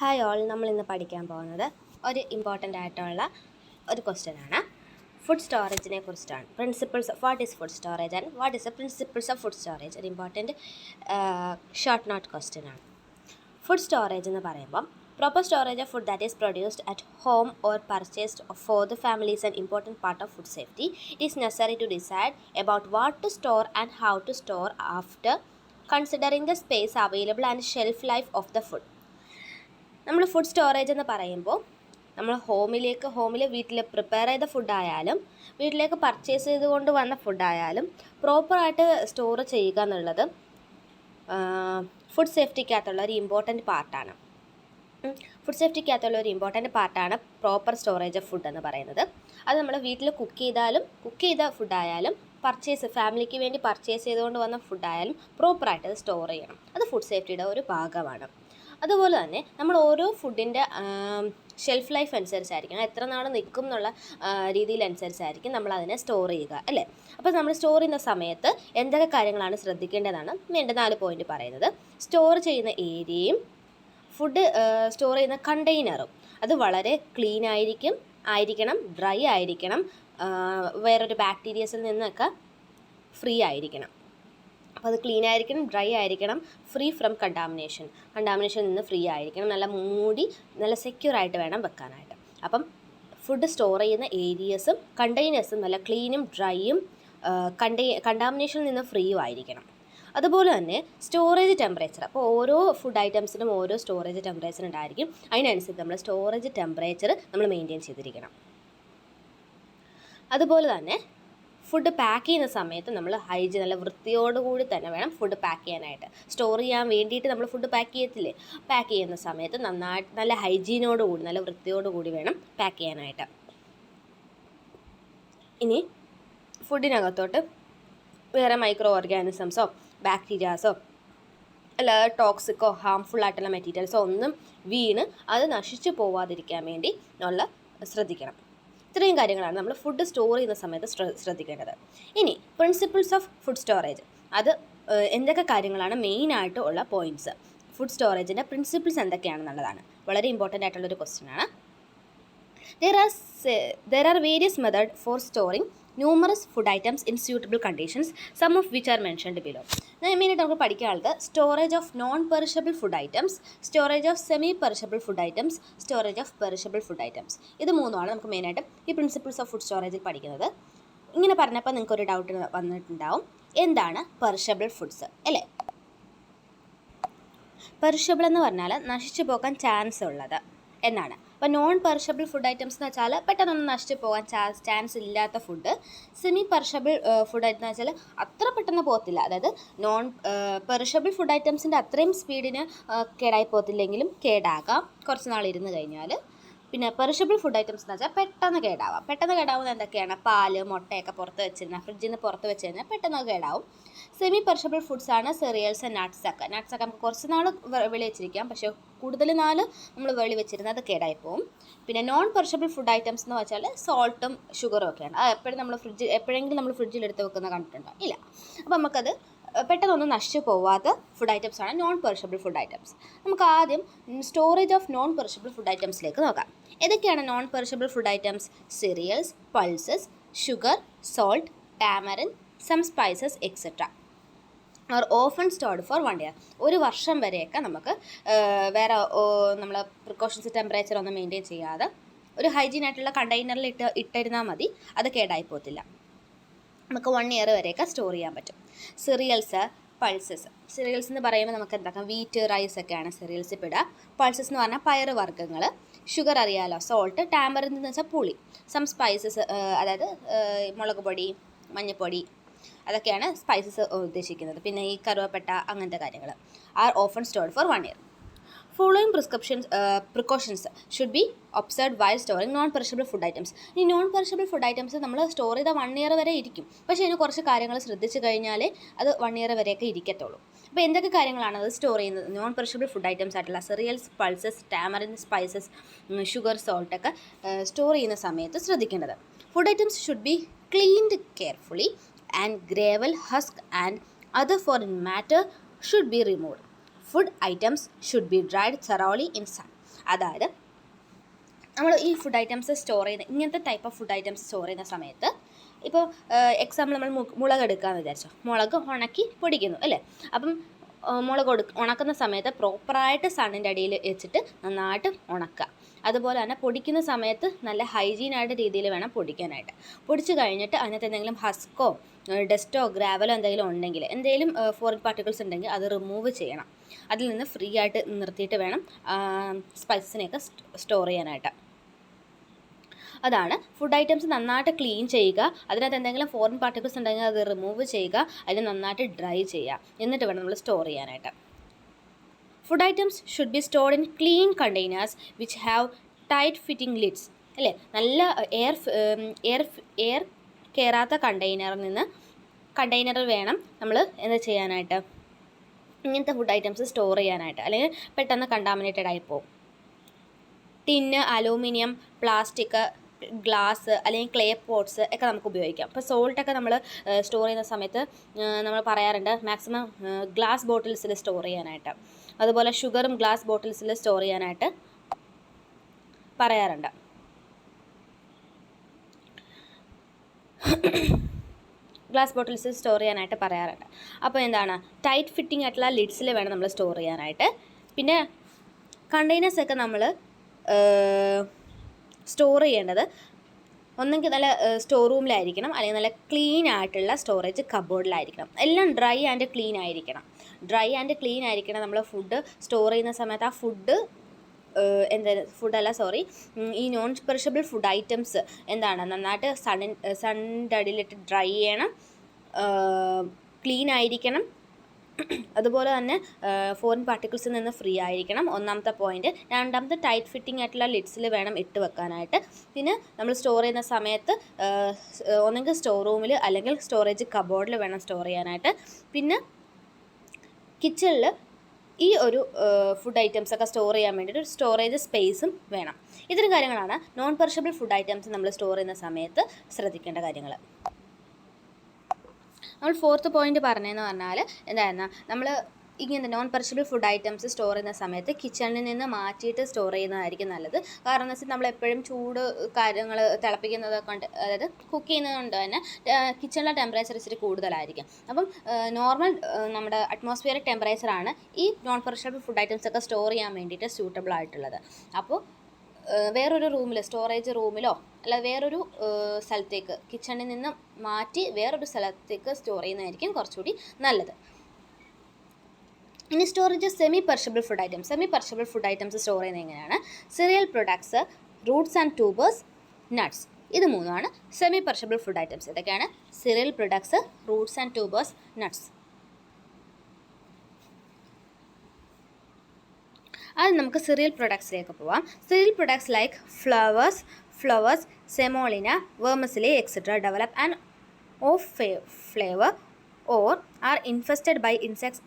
Hi all, നമ്മൾ ഇന്ന് പഠിക്കാൻ പോകുന്നത് ഒരു ഇമ്പോർട്ടൻ്റ് ആയിട്ടുള്ള ഒരു ക്വസ്റ്റ്യൻ ആണ്. ഫുഡ് സ്റ്റോറേജിനെ കുറിച്ചിട്ടാണ്. Principles of what is food storage and what is the principles of food storage. ഒരു ഇമ്പോർട്ടൻറ്റ് ഷോർട്ട് നോട്ട് ക്വസ്റ്റ്യൻ ആണ്. ഫുഡ് സ്റ്റോറേജ് എന്ന് പറയുമ്പം proper storage of food that is produced at home or purchased for the family is an important part of food safety. It is necessary to decide about what to store and how to store after considering the space available and shelf life of the food. നമ്മൾ food storage എന്ന് പറയുമ്പോൾ നമ്മൾ ഹോമിൽ വീട്ടിൽ prepare ചെയ്ത ഫുഡായാലും വീട്ടിലേക്ക് purchase ചെയ്തുകൊണ്ട് വന്ന ഫുഡായാലും പ്രോപ്പറായിട്ട് സ്റ്റോർ ചെയ്യുക എന്നുള്ളത് ഫുഡ് സേഫ്റ്റിക്കകത്തുള്ള ഒരു ഇമ്പോർട്ടൻറ്റ് പാർട്ടാണ്. ഒരു ഇമ്പോർട്ടൻറ്റ് പാർട്ടാണ് പ്രോപ്പർ സ്റ്റോറേജ് ഓഫ് ഫുഡ് എന്ന് പറയുന്നത്. അത് നമ്മൾ വീട്ടിൽ കുക്ക് ചെയ്ത ഫുഡായാലും ഫാമിലിക്ക് വേണ്ടി പർച്ചേസ് ചെയ്തുകൊണ്ട് വന്ന ഫുഡായാലും പ്രോപ്പറായിട്ട് അത് സ്റ്റോർ ചെയ്യണം. അത് ഫുഡ് സേഫ്റ്റിയുടെ ഒരു ഭാഗമാണ്. അതുപോലെ തന്നെ നമ്മൾ ഓരോ ഫുഡിൻ്റെ ഷെൽഫ് ലൈഫ് അനുസരിച്ചായിരിക്കണം, എത്ര നാൾ നിൽക്കും എന്നുള്ള രീതിയിലനുസരിച്ചായിരിക്കും നമ്മൾ അതിനെ സ്റ്റോർ ചെയ്യുക, അല്ലേ? അപ്പോൾ നമ്മൾ സ്റ്റോർ ചെയ്യുന്ന സമയത്ത് എന്തൊക്കെ കാര്യങ്ങളാണ് ശ്രദ്ധിക്കേണ്ടതാണ് എൻ്റെ 4 പോയിന്റ് പറയുന്നത്. സ്റ്റോർ ചെയ്യുന്ന ഏരിയയും ഫുഡ് സ്റ്റോർ ചെയ്യുന്ന കണ്ടെയ്നറും അത് വളരെ ക്ലീൻ ആയിരിക്കണം, ഡ്രൈ ആയിരിക്കണം, വേറൊരു ബാക്ടീരിയസിൽ നിന്നൊക്കെ ഫ്രീ ആയിരിക്കണം. അപ്പോൾ അത് ക്ലീൻ ആയിരിക്കണം, ഡ്രൈ ആയിരിക്കണം, ഫ്രീ ഫ്രം കണ്ടാമിനേഷനിൽ നിന്ന് ഫ്രീ ആയിരിക്കണം, നല്ല മൂടി നല്ല സെക്യൂർ ആയിട്ട് വേണം വെക്കാനായിട്ട്. അപ്പം ഫുഡ് സ്റ്റോർ ചെയ്യുന്ന ഏരിയസും കണ്ടെയ്നേഴ്സും നല്ല ക്ലീനും ഡ്രൈയും കണ്ടാമിനേഷനിൽ നിന്ന് ഫ്രീയും ആയിരിക്കണം. അതുപോലെ തന്നെ സ്റ്റോറേജ് ടെമ്പറേച്ചർ, അപ്പോൾ ഓരോ ഫുഡ് ഐറ്റംസിനും ഓരോ സ്റ്റോറേജ് ടെമ്പറേച്ചർ ഉണ്ടായിരിക്കും. അതിനനുസരിച്ച് നമ്മൾ സ്റ്റോറേജ് ടെമ്പറേച്ചർ നമ്മൾ മെയിൻറ്റെയിൻ ചെയ്തിരിക്കണം. അതുപോലെ തന്നെ ഫുഡ് പാക്ക് ചെയ്യുന്ന സമയത്ത് നമ്മൾ നല്ല വൃത്തിയോടുകൂടി തന്നെ വേണം ഫുഡ് പാക്ക് ചെയ്യാനായിട്ട്. സ്റ്റോർ ചെയ്യാൻ വേണ്ടിയിട്ട് നമ്മൾ ഫുഡ് പാക്ക് ചെയ്യുന്ന സമയത്ത് നന്നായിട്ട് നല്ല ഹൈജീനോടുകൂടി നല്ല വൃത്തിയോടുകൂടി വേണം പാക്ക് ചെയ്യാനായിട്ട്. ഇനി ഫുഡിനകത്തോട്ട് വേറെ മൈക്രോ ഓർഗാനിസംസോ ബാക്ടീരിയാസോ അല്ല ടോക്സിക്കോ ഹാംഫുൾ ആയിട്ടുള്ള മെറ്റീരിയൽസോ ഒന്നും വീണ് അത് നശിച്ചു പോവാതിരിക്കാൻ വേണ്ടി നമ്മൾ ശ്രദ്ധിക്കണം. ഇത്രയും കാര്യങ്ങളാണ് നമ്മൾ ഫുഡ് സ്റ്റോർ ചെയ്യുന്ന സമയത്ത് ശ്രദ്ധിക്കേണ്ടത്. ഇനി പ്രിൻസിപ്പിൾസ് ഓഫ് ഫുഡ് സ്റ്റോറേജ്, അത് എന്തൊക്കെ കാര്യങ്ങളാണ് മെയിനായിട്ട് ഉള്ള പോയിൻറ്റ്സ്, ഫുഡ് സ്റ്റോറേജിൻ്റെ പ്രിൻസിപ്പിൾസ് എന്തൊക്കെയാണെന്നുള്ളതാണ്. വളരെ ഇമ്പോർട്ടൻ്റ് ആയിട്ടുള്ളൊരു ക്വസ്റ്റ്യൻ ആണ്. There are various methods for storing numerous food items in suitable conditions, some of which are mentioned below. മെയിനായിട്ട് നമുക്ക് പഠിക്കാനുള്ളത് storage of non perishable food items, storage of semi perishable food items, storage of perishable food items. ഇത് മൂന്നുമാണ് നമുക്ക് മെയിനായിട്ട് ഈ principles of food സ്റ്റോറേജിൽ പഠിക്കുന്നത്. ഇങ്ങനെ പറഞ്ഞപ്പോൾ നിങ്ങൾക്കൊരു ഡൗട്ട് വന്നിട്ടുണ്ടാവും, എന്താണ് പെറിഷബിൾ ഫുഡ്സ്, അല്ലേ? പെറിഷബിൾ എന്ന് പറഞ്ഞാൽ നശിച്ചു പോകാൻ ചാൻസ് ഉള്ളത് എന്നാണ്. അപ്പോൾ നോൺ പെറിഷബിൾ ഫുഡ് ഐറ്റംസ് എന്ന് വെച്ചാൽ പെട്ടെന്നൊന്നും നശിച്ചു പോകാൻ ചാൻസ് ഇല്ലാത്ത food. Semi perishable food item എന്ന് വെച്ചാൽ അത്ര പെട്ടെന്ന് പോകത്തില്ല, അതായത് നോൺ പെറിഷബിൾ ഫുഡ് ഐറ്റംസിൻ്റെ അത്രയും സ്പീഡിന് കേടായി പോകത്തില്ലെങ്കിലും കേടാകാം കുറച്ച് നാൾ ഇരുന്ന് കഴിഞ്ഞാൽ. പിന്നെ പെറിഷബിൾ ഫുഡ് ഐറ്റംസ് എന്ന് വെച്ചാൽ പെട്ടെന്ന് കേടാവുന്നത് എന്തൊക്കെയാണ്? പാല്, മുട്ടയൊക്കെ ഫ്രിഡ്ജിൽ നിന്ന് പുറത്ത് വെച്ച് കഴിഞ്ഞാൽ പെട്ടെന്ന് കേടാവും. സെമി പെറിഷബിൾ ഫുഡ്സ് ആണ് സെറിയൽസ്, നട്ട്സൊക്കെ നമുക്ക് കുറച്ച് നാൾ വെളി വെച്ചിരിക്കാം, പക്ഷേ കൂടുതൽ നാൾ നമ്മൾ വെളി വെച്ചിരുന്നത് അത് കേടായിപ്പോവും. പിന്നെ നോൺ പെറിഷബിൾ ഫുഡ് ഐറ്റംസ് എന്ന് വെച്ചാൽ സോൾട്ടും ഷുഗറും ഒക്കെയാണ്. അത് എപ്പോഴെങ്കിലും നമ്മൾ ഫ്രിഡ്ജിൽ എടുത്ത് വെക്കുന്ന കണ്ടിട്ടുണ്ടോ? ഇല്ല. അപ്പോൾ നമുക്കത് പെട്ടെന്നൊന്നും നശിച്ചു പോവാത്ത ഫുഡ് ഐറ്റംസ് ആണ് നോൺ പെറിഷബിൾ ഫുഡ് ഐറ്റംസ്. നമുക്ക് ആദ്യം storage of non perishable food ഐറ്റംസിലേക്ക് നോക്കാം. ഏതൊക്കെയാണ് non perishable food items? Cereals, pulses, sugar, salt, tamarind, some spices etcetera are often stored for 1 year. ഒരു വർഷം വരെയൊക്കെ നമുക്ക് വേറെ നമ്മൾ പ്രിക്കോഷൻസ് ടെമ്പറേച്ചർ ഒന്നും മെയിൻറ്റെയിൻ ചെയ്യാതെ ഒരു ഹൈജീൻ ആയിട്ടുള്ള കണ്ടെയ്നറിൽ ഇട്ടിരുന്നാൽ മതി, അത് കേടായി പോകത്തില്ല. നമുക്ക് 1 year വരെയൊക്കെ സ്റ്റോർ ചെയ്യാൻ പറ്റും. Cereals, pulses. സെറിയൽസ് എന്ന് പറയുമ്പോൾ നമുക്ക് എന്താക്കാം, വീറ്റ്, റൈസ് ഒക്കെയാണ് സെറിയൽസ് ഇടുക. പൾസസ് എന്ന് പറഞ്ഞാൽ പയറ് വർഗ്ഗങ്ങൾ. ഷുഗർ അറിയാലോ, സോൾട്ട്. ടാമറിൻ എന്ന് വെച്ചാൽ പുളി. സം സ്പൈസസ്, അതായത് മുളക് പൊടി, മഞ്ഞൾപ്പൊടി, അതൊക്കെയാണ് സ്പൈസസ് ഉദ്ദേശിക്കുന്നത്. പിന്നെ ഈ കറുവപ്പട്ട, അങ്ങനത്തെ കാര്യങ്ങൾ R often stored for 1 year. Following precautions should be observed while storing non perishable food items. ഈ നോൺ പെറിഷബിൾ ഫുഡ് ഐറ്റംസ് നമ്മൾ സ്റ്റോർ ചെയ്ത 1 year വരെ ഇരിക്കും, പക്ഷേ അതിന് കുറച്ച് കാര്യങ്ങൾ ശ്രദ്ധിച്ച് കഴിഞ്ഞാലേ അത് 1 year വരെയൊക്കെ ഇരിക്കത്തുള്ളൂ. അപ്പോൾ എന്തൊക്കെ കാര്യങ്ങളാണ് അത് സ്റ്റോർ ചെയ്യുന്നത്? നോൺ പെറിഷബിൾ ഫുഡ് ഐറ്റംസ് ആയിട്ടുള്ള cereals, pulses, tamarind, spices, sugar, സോൾട്ടൊക്കെ സ്റ്റോർ ചെയ്യുന്ന സമയത്ത് ശ്രദ്ധിക്കേണ്ടത്. Food items should be cleaned carefully and gravel, husk and other foreign matter should be removed. Food items should B dried thoroughly in sun. അതായത് നമ്മൾ ഈ food items store ചെയ്യുന്ന ഇങ്ങനത്തെ type of food items store ചെയ്യുന്ന സമയത്ത് ഇപ്പോൾ example നമ്മൾ മുളക് എടുക്കാമെന്ന് വിചാരിച്ചോ, മുളക് ഉണക്കി പൊടിക്കുന്നു അല്ലേ. അപ്പം മുളക് ഉണക്കുന്ന സമയത്ത് പ്രോപ്പറായിട്ട് സണ്ണിൻ്റെ അടിയിൽ വെച്ചിട്ട് നന്നായിട്ട് ഉണക്കുക. അതുപോലെ തന്നെ പൊടിക്കുന്ന സമയത്ത് നല്ല ഹൈജീനായിട്ട് രീതിയിൽ വേണം പൊടിക്കാനായിട്ട്. പൊടിച്ച് കഴിഞ്ഞിട്ട് അതിനകത്ത് എന്തെങ്കിലും ഹസ്കോ ഡസ്റ്റോ ഗ്രാവലോ എന്തെങ്കിലും ഉണ്ടെങ്കിൽ, എന്തെങ്കിലും ഫോറിൻ പാർട്ടിക്കിൾസ് ഉണ്ടെങ്കിൽ അത് റിമൂവ് ചെയ്യണം. അതിൽ നിന്ന് ഫ്രീ ആയിട്ട് നിർത്തിയിട്ട് വേണം സ്പൈസസിനെയൊക്കെ സ്റ്റോർ ചെയ്യാനായിട്ട്. അതാണ് ഫുഡ് ഐറ്റംസ് നന്നായിട്ട് ക്ലീൻ ചെയ്യുക, അതിനകത്ത് എന്തെങ്കിലും ഫോറിൻ പാർട്ടിക്കിൾസ് ഉണ്ടെങ്കിൽ അത് റിമൂവ് ചെയ്യുക, അതിന് നന്നായിട്ട് ഡ്രൈ ചെയ്യുക, എന്നിട്ട് വേണം നമ്മൾ സ്റ്റോർ ചെയ്യാനായിട്ട്. Food items should be stored in clean containers which have tight fitting lids അല്ലേ. നല്ല എയർ കയറാത്ത കണ്ടെയ്നർ വേണം നമ്മൾ എന്താ ചെയ്യാനായിട്ട്, ഇങ്ങനത്തെ ഫുഡ് ഐറ്റംസ് സ്റ്റോർ ചെയ്യാനായിട്ട്, അല്ലെങ്കിൽ പെട്ടെന്ന് കണ്ടാമിനേറ്റഡ് ആയി പോകും. ടിന്ന്, അലൂമിനിയം, പ്ലാസ്റ്റിക്, ഗ്ലാസ് അല്ലെങ്കിൽ ക്ലേ പോട്ട്സ് ഒക്കെ നമുക്ക് ഉപയോഗിക്കാം. ഇപ്പോൾ സോൾട്ടൊക്കെ നമ്മൾ സ്റ്റോർ ചെയ്യുന്ന സമയത്ത് നമ്മൾ പറയാറുണ്ട് മാക്സിമം ഗ്ലാസ് ബോട്ടിൽസിൽ സ്റ്റോർ ചെയ്യാനായിട്ട്. അതുപോലെ ഷുഗറും ഗ്ലാസ് ബോട്ടിൽസിൽ സ്റ്റോർ ചെയ്യാനായിട്ട് പറയാറുണ്ട്. ഗ്ലാസ് ബോട്ടിൽസ് സ്റ്റോർ ചെയ്യാനായിട്ട് പറയാറുണ്ട്. അപ്പോൾ എന്താണ്, ടൈറ്റ് ഫിറ്റിംഗ് ആയിട്ടുള്ള ലിഡ്സിൽ വേണം നമ്മൾ സ്റ്റോർ ചെയ്യാനായിട്ട്. പിന്നെ കണ്ടെയ്നേഴ്സൊക്കെ നമ്മൾ സ്റ്റോർ ചെയ്യേണ്ടത് ഒന്നെങ്കിൽ നല്ല സ്റ്റോർ റൂമിലായിരിക്കണം, അല്ലെങ്കിൽ നല്ല ക്ലീൻ ആയിട്ടുള്ള സ്റ്റോറേജ് കബോർഡിലായിരിക്കണം. എല്ലാം ഡ്രൈ ആൻഡ് ക്ലീൻ ആയിരിക്കണം. നമ്മൾ ഫുഡ് സ്റ്റോർ ചെയ്യുന്ന സമയത്ത് ആ ഈ നോൺ പെറിഷബിൾ ഫുഡ് ഐറ്റംസ് എന്താണ് നന്നായിട്ട് സണ്ണിൻ്റെ അടിയിലിട്ട് ഡ്രൈ ചെയ്യണം, ക്ലീൻ ആയിരിക്കണം. അതുപോലെ തന്നെ ഫോറിൻ പാർട്ടിക്കിൾസിൽ നിന്ന് ഫ്രീ ആയിരിക്കണം, ഒന്നാമത്തെ പോയിന്റ്. രണ്ടാമത്തെ ടൈറ്റ് ഫിറ്റിംഗ് ആയിട്ടുള്ള ലിഡ്സിൽ വേണം ഇട്ട് വെക്കാനായിട്ട്. പിന്നെ നമ്മൾ സ്റ്റോർ ചെയ്യുന്ന സമയത്ത് ഒന്നെങ്കിൽ സ്റ്റോർ റൂമിൽ അല്ലെങ്കിൽ സ്റ്റോറേജ് കബോർഡിൽ വേണം സ്റ്റോർ ചെയ്യാനായിട്ട്. പിന്നെ കിച്ചണിൽ ഈ ഒരു ഫുഡ് ഐറ്റംസ് ഒക്കെ സ്റ്റോർ ചെയ്യാൻ വേണ്ടിയിട്ട് ഒരു സ്റ്റോറേജ് സ്പേസും വേണം. ഇത്തരം കാര്യങ്ങളാണ് നോൺ പെറിഷബിൾ ഫുഡ് ഐറ്റംസ് നമ്മൾ സ്റ്റോർ ചെയ്യുന്ന സമയത്ത് ശ്രദ്ധിക്കേണ്ട കാര്യങ്ങൾ. നമ്മൾ ഫോർത്ത് പോയിന്റ് പറഞ്ഞതെന്ന് പറഞ്ഞാൽ എന്തായിരുന്നു, നമ്മൾ ഇങ്ങനത്തെ non perishable food items store ചെയ്യുന്ന സമയത്ത് കിച്ചണിൽ നിന്ന് മാറ്റിയിട്ട് സ്റ്റോർ ചെയ്യുന്നതായിരിക്കും നല്ലത്. കാരണം എന്ന് വെച്ചാൽ നമ്മളെപ്പോഴും ചൂട് കാര്യങ്ങൾ തിളപ്പിക്കുന്നത് കൊണ്ട്, അതായത് കുക്ക് ചെയ്യുന്നത് കൊണ്ട് തന്നെ കിച്ചണിലെ ടെമ്പറേച്ചർ ഇച്ചിരി കൂടുതലായിരിക്കും. അപ്പം നോർമൽ നമ്മുടെ അറ്റ്മോസ്ഫിയറിക് ടെമ്പറേച്ചറാണ് ഈ നോൺ പെറിഷബിൾ ഫുഡ് ഐറ്റംസ് ഒക്കെ സ്റ്റോർ ചെയ്യാൻ വേണ്ടിയിട്ട് സ്യൂട്ടബിൾ ആയിട്ടുള്ളത്. അപ്പോൾ വേറൊരു റൂമിൽ, സ്റ്റോറേജ് റൂമിലോ അല്ല വേറൊരു സ്ഥലത്തേക്ക്, കിച്ചണിൽ നിന്ന് മാറ്റി വേറൊരു സ്ഥലത്തേക്ക് സ്റ്റോർ ചെയ്യുന്നതായിരിക്കും കുറച്ചുകൂടി നല്ലത്. ഇനി storage semi perishable food items store ചെയ്യുന്നത് എങ്ങനെയാണ്? Cereal products, roots and tubers, nuts, ഇത് മൂന്നാണ് സെമി പെറിഷബിൾ ഫുഡ് ഐറ്റംസ്. ഇതൊക്കെയാണ് cereal products, roots and tubers, nuts. അത് നമുക്ക് സിറിയൽ പ്രൊഡക്ട്സിലേക്ക് പോവാം. Cereal products like flours, semolina, vermicelli etcetera develop and off flavour or are infested by insects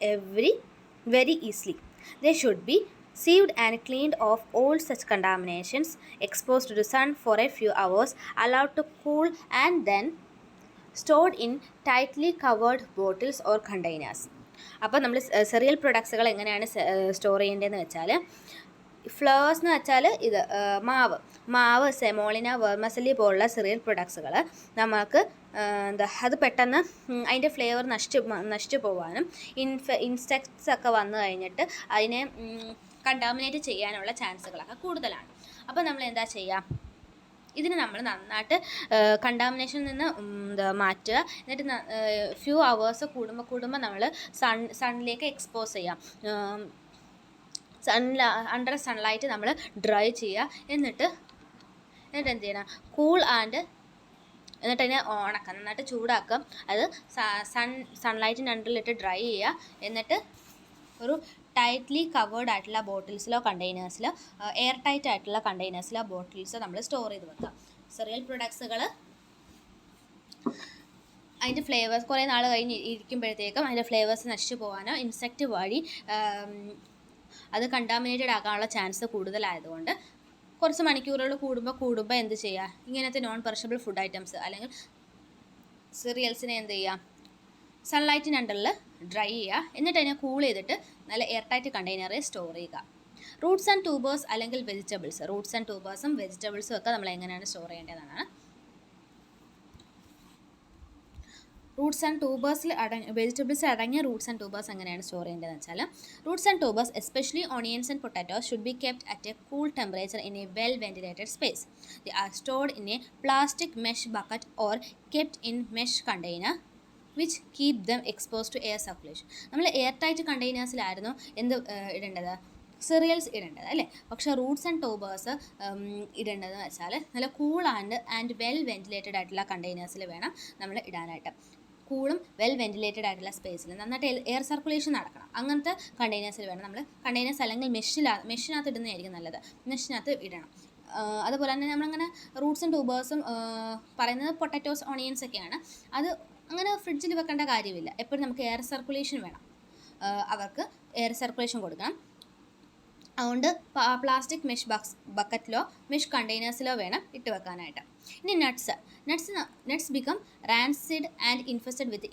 very easily. They should be sieved and cleaned of all such contaminations, exposed to the sun for a few hours, allowed to cool, and then stored in tightly covered bottles or containers. അപ്പോൾ നമ്മൾ cereal പ്രൊഡക്ട്സുകൾ എങ്ങനെയാണ് store ചെയ്യേണ്ടതെന്ന് വെച്ചാൽ, flowers എന്ന് വെച്ചാൽ ഇത് മാവ്, സെമോളിന, vermicelli പോലുള്ള സിറിയൽ പ്രൊഡക്ട്സുകൾ നമുക്ക് അത് പെട്ടെന്ന് അതിൻ്റെ ഫ്ലേവർ നശിച്ചു പോകാനും ഇൻസെക്ട്സ് ഒക്കെ വന്നു കഴിഞ്ഞിട്ട് അതിനെ കണ്ടാമിനേറ്റ് ചെയ്യാനുള്ള ചാൻസുകളൊക്കെ കൂടുതലാണ്. അപ്പോൾ നമ്മൾ എന്താ ചെയ്യുക, ഇതിന് നമ്മൾ നന്നായിട്ട് കണ്ടാമിനേഷനിൽ നിന്ന് മാറ്റുക. എന്നിട്ട് ഫ്യൂ അവേഴ്സ് കൂടുമ്പോൾ നമ്മൾ സണ്ണിലേക്ക് എക്സ്പോസ് ചെയ്യാം. അണ്ടർ സൺലൈറ്റ് നമ്മൾ ഡ്രൈ ചെയ്യുക. എന്നിട്ട് എന്ത് ചെയ്യണം, കൂൾ ആൻഡ് എന്നിട്ട് അതിനെ ഉണക്കാം, നന്നായിട്ട് ചൂടാക്കാം. അത് സൺലൈറ്റിൻ്റെ അണ്ടറിലിട്ട് ഡ്രൈ ചെയ്യുക. എന്നിട്ട് ഒരു ടൈറ്റ്ലി കവേർഡ് ആയിട്ടുള്ള ബോട്ടിൽസിലോ കണ്ടെയ്നേഴ്സിലോ, എയർ ടൈറ്റ് ആയിട്ടുള്ള കണ്ടെയ്നേഴ്സിലോ ബോട്ടിൽസോ നമ്മൾ സ്റ്റോർ ചെയ്ത് വെക്കാം. സെറിയൽ പ്രൊഡക്ട്സുകൾ അതിൻ്റെ ഫ്ലേവേഴ്സ് കുറേ നാൾ കഴിഞ്ഞ് ഇരിക്കുമ്പോഴത്തേക്കും അതിൻ്റെ ഫ്ലേവേഴ്സ് നശിച്ചു പോകാനോ ഇൻസെക്റ്റ് വഴി അത് കണ്ടാമിനേറ്റഡ് ആകാനുള്ള ചാൻസ് കൂടുതലായതുകൊണ്ട് കുറച്ച് മണിക്കൂറുകൾ കൂടുമ്പോൾ എന്ത് ചെയ്യുക, ഇങ്ങനത്തെ നോൺ പെറിഷബിൾ ഫുഡ് ഐറ്റംസ് അല്ലെങ്കിൽ സിറിയൽസിനെ എന്ത് ചെയ്യുക, സൺലൈറ്റിന് അണ്ടറിൽ ഡ്രൈ ചെയ്യുക. എന്നിട്ട് അതിനെ കൂൾ ചെയ്തിട്ട് നല്ല എയർ ടൈറ്റ് കണ്ടെയ്നറിൽ സ്റ്റോർ ചെയ്യുക. റൂട്ട്സ് ആൻഡ് ട്യൂബേഴ്സ് അല്ലെങ്കിൽ വെജിറ്റബിൾസ്, റൂട്ട്സ് ആൻഡ് ട്യൂബേഴ്സും വെജിറ്റബിൾസും ഒക്കെ നമ്മൾ എങ്ങനെയാണ് സ്റ്റോർ ചെയ്യേണ്ടതെന്നാണ്. റൂട്ട്സ് ആൻഡ് ട്യൂബേഴ്സിൽ വെജിറ്റബിൾസിൽ അടങ്ങിയ റൂട്ട്സ് ആൻഡ് ട്യൂബേഴ്സ് എങ്ങനെയാണ് സ്റ്റോർ ചെയ്യേണ്ടതെന്ന് വെച്ചാൽ, Roots and tubers especially onions and potatoes should be kept at A cool temperature in A well ventilated space. They are stored in A plastic mesh bucket or kept in mesh container which keep them expose to air circulation. നമ്മൾ air tight കണ്ടെയ്നേഴ്സിലായിരുന്നു എന്ത് ഇടേണ്ടത്, cereals ഇടേണ്ടത് അല്ലേ. പക്ഷേ Roots and tubers ഇടേണ്ടതെന്ന് വെച്ചാൽ നല്ല cool and well ventilated ആയിട്ടുള്ള കണ്ടെയ്നേഴ്സിൽ വേണം നമ്മൾ ഇടാനായിട്ട്. കൂളും വെൽ വെന്റിലേറ്റഡ് ആയിട്ടുള്ള സ്പേസിൽ നന്നായിട്ട് എയർ സർക്കുലേഷൻ നടക്കണം. അങ്ങനത്തെ കണ്ടെയ്നേഴ്സിൽ വേണം നമ്മൾ, കണ്ടെയ്നേഴ്സ് അല്ലെങ്കിൽ മെഷിനകത്ത് ഇടുന്നതായിരിക്കും നല്ലത്, മെഷിനകത്ത് ഇടണം. അതുപോലെ തന്നെ നമ്മളങ്ങനെ റൂട്ട്സും ട്യൂബേഴ്സും പറയുന്നത് പൊട്ടാറ്റോസ്, ഓണിയൻസ് ഒക്കെയാണ്. അത് അങ്ങനെ ഫ്രിഡ്ജിൽ വെക്കേണ്ട കാര്യമില്ല. എപ്പോഴും നമുക്ക് എയർ സർക്കുലേഷൻ വേണം, അവർക്ക് എയർ സർക്കുലേഷൻ കൊടുക്കണം. അതുകൊണ്ട് പ്ലാസ്റ്റിക് മെഷ് ബക്കറ്റിലോ മെഷ് കണ്ടെയ്നേഴ്സിലോ വേണം ഇട്ട് വെക്കാനായിട്ട്. ഇനി nuts become rancid and infested with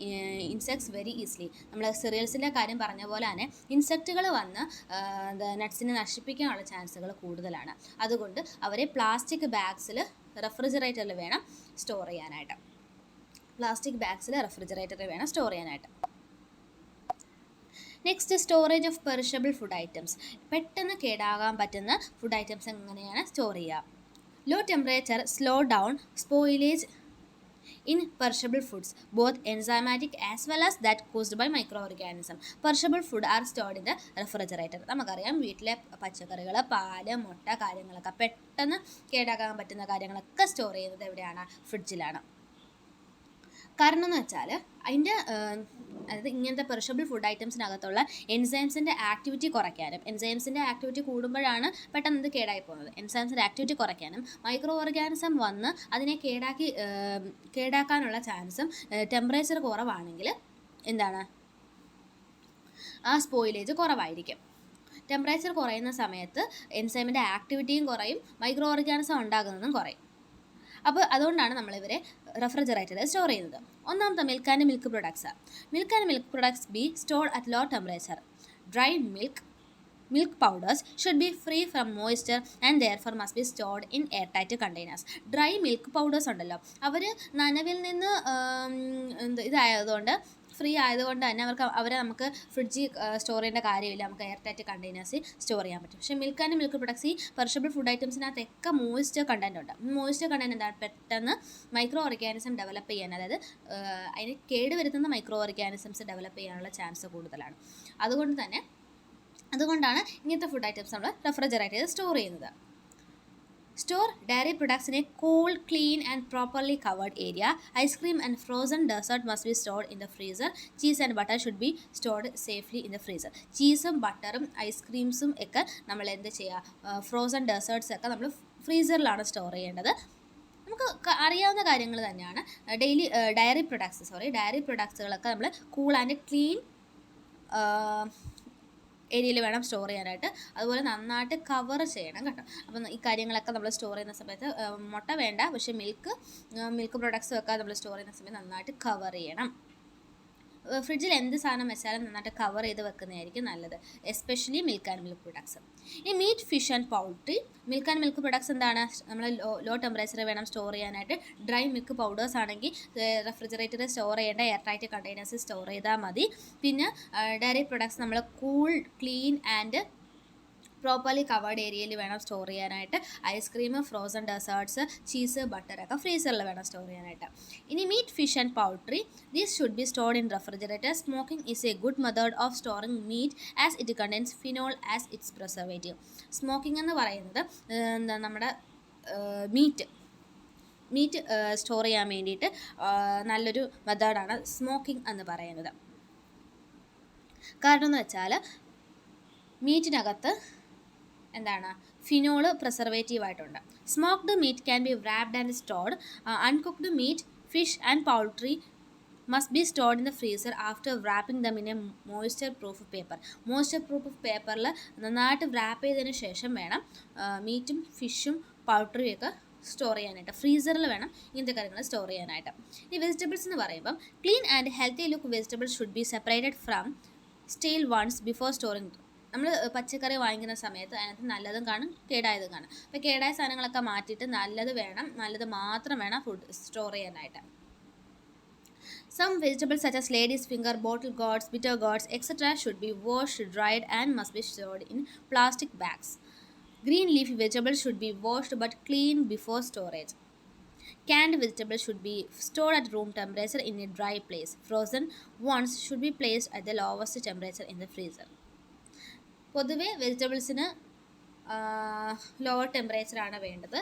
insects very easily. നമ്മൾ സിറിയൽസിൻ്റെ കാര്യം പറഞ്ഞ പോലെ തന്നെ ഇൻസെക്റ്റുകൾ വന്ന് നട്ട്സിനെ നശിപ്പിക്കാനുള്ള ചാൻസുകൾ കൂടുതലാണ്. അതുകൊണ്ട് അവരെ പ്ലാസ്റ്റിക് ബാഗ്സിൽ റെഫ്രിജറേറ്ററിൽ വേണം സ്റ്റോർ ചെയ്യാനായിട്ട്. Next, storage of perishable food items. പെട്ടെന്ന് കേടാകാൻ പറ്റുന്ന ഫുഡ് ഐറ്റംസ് എങ്ങനെയാണ് സ്റ്റോർ ചെയ്യുക? Low temperature slow down spoilage in perishable foods, both enzymatic as well as that caused by micro organism. Perishable food are stored in the refrigerator. നമുക്കറിയാം വീട്ടിലെ പച്ചക്കറികൾ, പാല്, മുട്ട കാര്യങ്ങളൊക്കെ പെട്ടെന്ന് കേടാകാൻ പറ്റുന്ന കാര്യങ്ങളൊക്കെ സ്റ്റോർ ചെയ്യുന്നത് എവിടെയാണ്? ഫ്രിഡ്ജിലാണ്. കാരണം എന്ന് വെച്ചാൽ അതിൻ്റെ അതായത് ഇങ്ങനത്തെ പെറിഷബിൾ ഫുഡ് ഐറ്റംസിനകത്തുള്ള എൻസൈംസിൻ്റെ ആക്ടിവിറ്റി കുറയ്ക്കാനും, എൻസൈംസിൻ്റെ ആക്ടിവിറ്റി കൂടുമ്പോഴാണ് പെട്ടെന്ന് ഇത് കേടായി പോകുന്നത്. എൻസൈംസിൻ്റെ ആക്ടിവിറ്റി കുറയ്ക്കാനും മൈക്രോ ഓർഗാനിസം വന്ന് അതിനെ കേടാക്കാനുള്ള ചാൻസും ടെമ്പറേച്ചർ കുറവാണെങ്കിൽ എന്താണ്, ആ സ്പോയിലേജ് കുറവായിരിക്കും. ടെമ്പറേച്ചർ കുറയുന്ന സമയത്ത് എൻസൈമിൻ്റെ ആക്ടിവിറ്റിയും കുറയും, മൈക്രോ ഓർഗാനിസം ഉണ്ടാകുന്നതും കുറയും. അപ്പോൾ അതുകൊണ്ടാണ് നമ്മളിവരെ റെഫ്രിജറേറ്ററിൽ സ്റ്റോർ ചെയ്യുന്നത്. ഒന്നാമത്തെ milk and milk products be stored at low temperature. Dry milk powders should be free from moisture and therefore must be stored in air tight containers. Dry milk powders ഉണ്ടല്ലോ, അവർ നനവിൽ നിന്ന് ഇതായതുകൊണ്ട്, free ആയതുകൊണ്ട് തന്നെ അവരെ നമുക്ക് ഫ്രിഡ്ജിൽ സ്റ്റോർ ചെയ്യേണ്ട കാര്യമില്ല, നമുക്ക് എയർ ടൈറ്റ് കണ്ടെയ്നേഴ്സിൽ സ്റ്റോർ ചെയ്യാൻ പറ്റും. പക്ഷേ മിൽക്ക് ആൻഡ് മിൽക്ക് പ്രൊഡക്ട്സ്, ഈ പെറിഷബിൾ ഫുഡ് ഐറ്റംസിനകത്തൊക്കെ മോയ്സ്ചർ കണ്ടൻറ്റ് ഉണ്ട്. മോയ്സ്ചർ കണ്ടൻറ്റ് എന്താണ്? പെട്ടെന്ന് മൈക്രോ ഓർഗാനിസം ഡെവലപ്പ് ചെയ്യാൻ, അതായത് അതിന് കേടുവരുത്തുന്ന മൈക്രോ ഓർഗാനിസംസ് ഡെവലപ്പ് ചെയ്യാനുള്ള ചാൻസ് കൂടുതലാണ്. അതുകൊണ്ടാണ് ഇങ്ങനത്തെ ഫുഡ് ഐറ്റംസ് നമ്മൾ റെഫ്രിജറേറ്ററിൽ സ്റ്റോർ ചെയ്യുന്നത്. Store dairy products in a cool, clean and properly covered area. Ice cream and frozen dessert must be stored in the freezer. Cheese and butter should be stored safely in the freezer. ചീസും ബട്ടറും ഐസ്ക്രീംസും ഒക്കെ നമ്മൾ എന്ത് ചെയ്യുക? Frozen desserts ഒക്കെ നമ്മൾ ഫ്രീസറിലാണ് store ചെയ്യേണ്ടത്. നമുക്ക് അറിയാവുന്ന കാര്യങ്ങൾ തന്നെയാണ്. ഡയറി പ്രൊഡക്ട്സുകളൊക്കെ നമ്മൾ കൂൾ ആൻഡ് ക്ലീൻ ഏരിയയിൽ വേണം സ്റ്റോർ ചെയ്യാനായിട്ട്. അതുപോലെ നന്നായിട്ട് കവർ ചെയ്യണം കേട്ടോ. അപ്പം ഈ കാര്യങ്ങളൊക്കെ നമ്മൾ സ്റ്റോർ ചെയ്യുന്ന സമയത്ത് മുട്ട വേണ്ട, പക്ഷേ മിൽക്ക് പ്രൊഡക്ട്സും ഒക്കെ നമ്മൾ സ്റ്റോർ ചെയ്യുന്ന സമയത്ത് നന്നായിട്ട് കവർ ചെയ്യണം. ഫ്രിഡ്ജിൽ എന്ത് സാധനം വെച്ചാലും നന്നായിട്ട് കവർ ചെയ്ത് വെക്കുന്നതായിരിക്കും നല്ലത്, especially milk and milk products. ഈ meat, fish and poultry. Milk and milk products എന്താണ്? നമ്മൾ ലോ ടെമ്പറേച്ചർ വേണം സ്റ്റോർ ചെയ്യാനായിട്ട്. ഡ്രൈ മിൽക്ക് പൗഡേഴ്സ് ആണെങ്കിൽ റെഫ്രിജറേറ്ററിൽ സ്റ്റോർ ചെയ്യേണ്ട എയർ ടൈറ്റ് കണ്ടെയ്നേഴ്സിൽ സ്റ്റോർ ചെയ്താൽ മതി. പിന്നെ ഡയറി പ്രൊഡക്ട്സ് നമ്മൾ cool, clean and properly covered ഏരിയയിൽ വേണം സ്റ്റോർ ചെയ്യാനായിട്ട്. ഐസ്ക്രീം, ഫ്രോസൺ ഡെസേർട്ട്സ്, ചീസ്, ബട്ടറൊക്കെ ഫ്രീസറിൽ വേണം സ്റ്റോർ ചെയ്യാനായിട്ട്. ഇനി meat, fish and poultry, these should be stored in refrigerator. Smoking is a good method of storing meat as it contains phenol as its preservative. Smoking എന്ന് പറയുന്നത് നമ്മുടെ meet store ചെയ്യാൻ വേണ്ടിയിട്ട് നല്ലൊരു മെത്തേഡാണ് സ്മോക്കിംഗ് എന്ന് പറയുന്നത്. കാരണം എന്ന് വെച്ചാൽ മീറ്റിനകത്ത് എന്താണ്? ഫിനോള് പ്രിസർവേറ്റീവായിട്ടുണ്ട്. Smoked meat can be wrapped and stored. Uncooked meat, fish and poultry must be stored in the freezer after wrapping them in a moisture proof paper. Moisture proof പേപ്പറിൽ നന്നായിട്ട് wrap ചെയ്തതിന് ശേഷം വേണം മീറ്റും ഫിഷും പൗൾട്രിയൊക്കെ സ്റ്റോർ ചെയ്യാനായിട്ട്, ഫ്രീസറിൽ വേണം ഇങ്ങനത്തെ കാര്യങ്ങൾ സ്റ്റോർ ചെയ്യാനായിട്ട്. ഈ വെജിറ്റബിൾസ് എന്ന് പറയുമ്പം clean and healthy look vegetables should be separated from stale ones before storing. നമ്മൾ പച്ചക്കറി വാങ്ങിക്കുന്ന സമയത്ത് അതിനകത്ത് നല്ലതും കാണും കേടായതും കാണും. അപ്പോൾ കേടായ സാധനങ്ങളൊക്കെ മാറ്റിയിട്ട് നല്ലത് മാത്രം വേണം ഫുഡ് സ്റ്റോർ ചെയ്യാനായിട്ട്. Some vegetables such as lady's finger, bottle gourds, bitter gourds, etc. should be washed, dried and must be stored in plastic bags. Green leafy vegetables should be washed but cleaned before storage. Canned vegetables should be stored at room temperature in a dry place. Frozen ones should be placed at the lowest temperature in the freezer. പൊതുവെ വെജിറ്റബിൾസിന് lower ടെമ്പറേച്ചറാണ് വേണ്ടത്.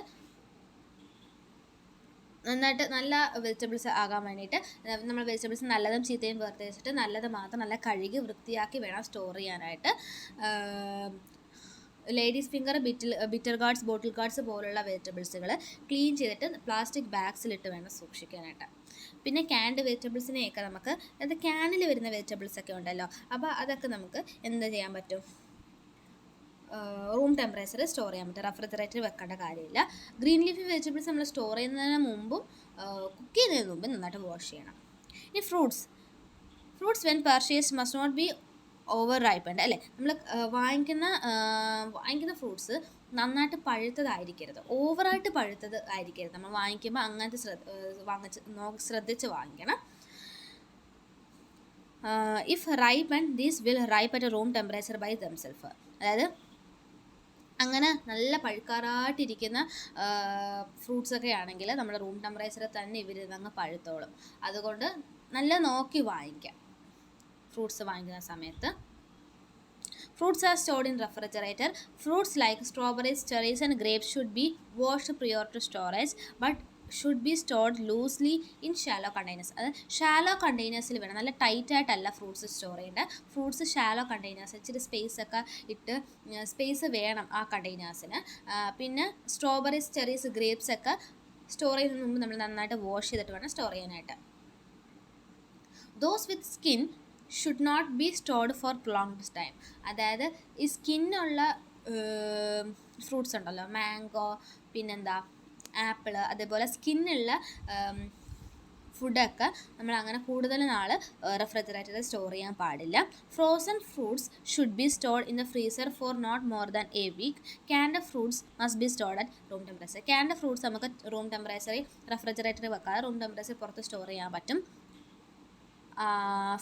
നന്നായിട്ട് നല്ല vegetables ആകാൻ വേണ്ടിയിട്ട് നമ്മൾ vegetables നല്ലതും ചീത്തയും വേർതിരിച്ചിട്ട് നല്ലത് മാത്രം നല്ല കഴുകി വൃത്തിയാക്കി വേണം സ്റ്റോർ ചെയ്യാനായിട്ട്. ലേഡീസ് ഫിംഗർ, ബിറ്റർ ഗാർഡ്സ്, ബോട്ടിൽ ഗാർഡ്സ് പോലുള്ള വെജിറ്റബിൾസുകൾ ക്ലീൻ ചെയ്തിട്ട് പ്ലാസ്റ്റിക് ബാഗ്സിലിട്ട് വേണം സൂക്ഷിക്കാനായിട്ട്. പിന്നെ ക്യാൻഡ് വെജിറ്റബിൾസിനെയൊക്കെ നമുക്ക് അത് ക്യാനിൽ വരുന്ന വെജിറ്റബിൾസൊക്കെ ഉണ്ടല്ലോ, അപ്പോൾ അതൊക്കെ നമുക്ക് എന്ത് ചെയ്യാൻ പറ്റും, റൂം ടെമ്പറേച്ചറിൽ സ്റ്റോർ ചെയ്യാൻ പറ്റും, റെഫ്രിജറേറ്ററിൽ വെക്കേണ്ട കാര്യമില്ല. ഗ്രീൻ ലീഫി വെജിറ്റബിൾസ് നമ്മൾ സ്റ്റോർ ചെയ്യുന്നതിന് മുമ്പും കുക്ക് ചെയ്യുന്നതിന് മുമ്പും നന്നായിട്ട് വാഷ് ചെയ്യണം. ഇനി fruits when purchased must not be over ripened, അല്ലേ? നമ്മൾ വാങ്ങിക്കുന്ന ഫ്രൂട്ട്സ് നന്നായിട്ട് പഴുത്തതായിരിക്കരുത്, ഓവറായിട്ട് പഴുത്തത് ആയിരിക്കരുത്. നമ്മൾ വാങ്ങിക്കുമ്പോൾ അങ്ങനത്തെ ശ്രദ്ധിച്ച് വാങ്ങിക്കണം. If ripened these will ripe at room temperature by themself, അതായത് അങ്ങനെ നല്ല പഴുക്കാറായിട്ടിരിക്കുന്ന ഫ്രൂട്ട്സൊക്കെ ആണെങ്കിൽ നമ്മുടെ റൂം ടെമ്പറേച്ചറിൽ തന്നെ ഇവരിതങ്ങ് പഴുത്തോളും. അതുകൊണ്ട് നല്ല നോക്കി വാങ്ങിക്കാം ഫ്രൂട്ട്സ് വാങ്ങിക്കുന്ന സമയത്ത്. Fruits are stored in refrigerator. Fruits like strawberries, cherries and grapes should be washed prior to storage but should be stored loosely in shallow containers. അത് ഷാലോ കണ്ടെയ്നേഴ്സിൽ വേണം, നല്ല ടൈറ്റ് ആയിട്ടല്ല ഫ്രൂട്ട്സ് സ്റ്റോർ ചെയ്യേണ്ടത്. ഫ്രൂട്ട്സ് ഷാലോ കണ്ടെയ്നേഴ്സ്, ഇച്ചിരി space വേണം ആ കണ്ടെയ്നേഴ്സിന്. പിന്നെ strawberries, cherries, grapes ഒക്കെ സ്റ്റോർ ചെയ്യുന്നതിന് മുമ്പ് നമ്മൾ നന്നായിട്ട് വാഷ് ചെയ്തിട്ട് വേണം സ്റ്റോർ ചെയ്യാനായിട്ട്. Those with skin should not be stored for prolonged time. അതായത് ഈ സ്കിന്നുള്ള ഫ്രൂട്ട്സ് ഉണ്ടല്ലോ, മാംഗോ, പിന്നെന്താ ആപ്പിള്, അതേപോലെ സ്കിന്നുള്ള ഫുഡൊക്കെ നമ്മൾ അങ്ങനെ കൂടുതൽ നാൾ റെഫ്രിജറേറ്ററിൽ സ്റ്റോർ ചെയ്യാൻ പാടില്ല. Frozen fruits should be stored in the freezer for not more than a week. Canned fruits must be stored at room temperature. Canned fruits നമുക്ക് റൂം ടെമ്പറേച്ചറിൽ റെഫ്രിജറേറ്ററിൽ വെക്കാതെ റൂം ടെമ്പറേച്ചറിൽ പുറത്ത് സ്റ്റോർ ചെയ്യാൻ പറ്റും.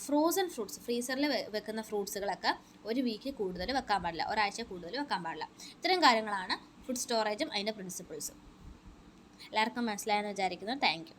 ഫ്രോസൺ ഫ്രൂട്ട്സ്, ഫ്രീസറിൽ വെക്കുന്ന ഫ്രൂട്ട്സുകളൊക്കെ ഒരു വീക്ക് കൂടുതൽ വെക്കാൻ പാടില്ല, ഒരാഴ്ച കൂടുതൽ വെക്കാൻ പാടില്ല. ഇത്തരം കാര്യങ്ങളാണ് ഫുഡ് സ്റ്റോറേജും അതിൻ്റെ പ്രിൻസിപ്പിൾസും. എല്ലാവർക്കും മനസ്സിലായെന്ന് വിചാരിക്കുന്നു. Thank you.